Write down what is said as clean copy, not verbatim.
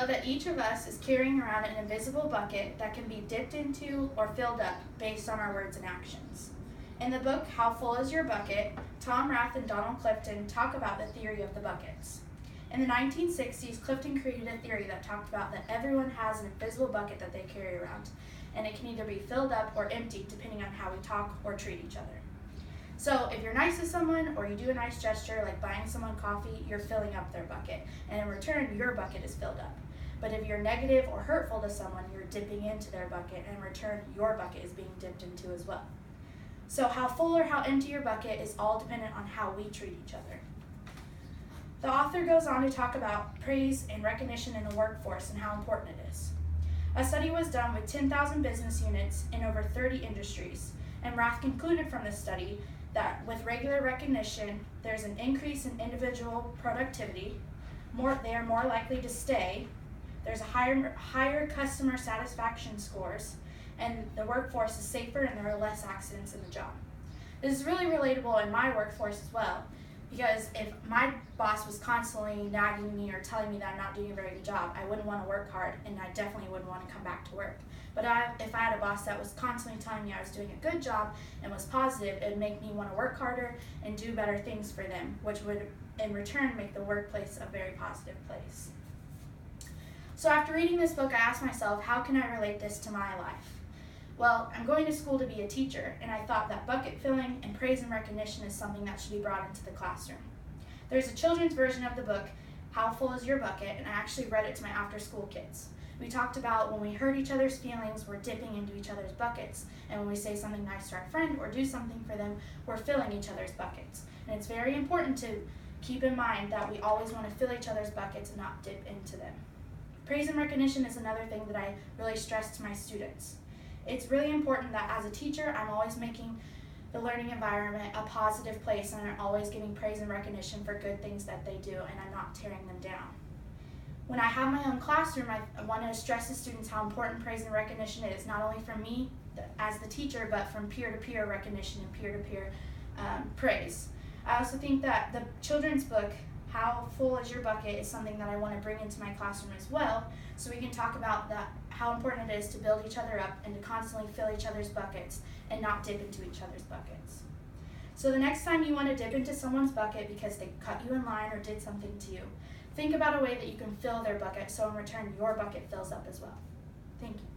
know that each of us is carrying around an invisible bucket that can be dipped into or filled up based on our words and actions. In the book, How Full Is Your Bucket?, Tom Rath and Donald Clifton talk about the theory of the buckets. In the 1960s, Clifton created a theory that talked about that everyone has an invisible bucket that they carry around, and it can either be filled up or emptied depending on how we talk or treat each other. So if you're nice to someone or you do a nice gesture like buying someone coffee, you're filling up their bucket, and in return, your bucket is filled up. But if you're negative or hurtful to someone, you're dipping into their bucket, and in return, your bucket is being dipped into as well. So how full or how empty your bucket is all dependent on how we treat each other. The author goes on to talk about praise and recognition in the workforce and how important it is. A study was done with 10,000 business units in over 30 industries, and Rath concluded from this study that with regular recognition, there's an increase in individual productivity, they are more likely to stay, there's a higher customer satisfaction scores, and the workforce is safer and there are less accidents in the job. This is really relatable in my workforce as well, because if my boss was constantly nagging me or telling me that I'm not doing a very good job, I wouldn't want to work hard, and I definitely wouldn't want to come back to work. But if I had a boss that was constantly telling me I was doing a good job and was positive, it would make me want to work harder and do better things for them, which would in return make the workplace a very positive place. So after reading this book, I asked myself, how can I relate this to my life? Well, I'm going to school to be a teacher, and I thought that bucket filling and praise and recognition is something that should be brought into the classroom. There's a children's version of the book, How Full Is Your Bucket?, and I actually read it to my after-school kids. We talked about when we hurt each other's feelings, we're dipping into each other's buckets, and when we say something nice to our friend or do something for them, we're filling each other's buckets. And it's very important to keep in mind that we always want to fill each other's buckets and not dip into them. Praise and recognition is another thing that I really stress to my students. It's really important that as a teacher, I'm always making the learning environment a positive place, and I'm always giving praise and recognition for good things that they do, and I'm not tearing them down. When I have my own classroom, I want to stress to students how important praise and recognition is, not only from me as the teacher, but from peer-to-peer recognition and peer-to-peer praise. I also think that the children's book, How Full Is Your Bucket?, is something that I want to bring into my classroom as well, so we can talk about how important it is to build each other up and to constantly fill each other's buckets and not dip into each other's buckets. So the next time you want to dip into someone's bucket because they cut you in line or did something to you, think about a way that you can fill their bucket so in return your bucket fills up as well. Thank you.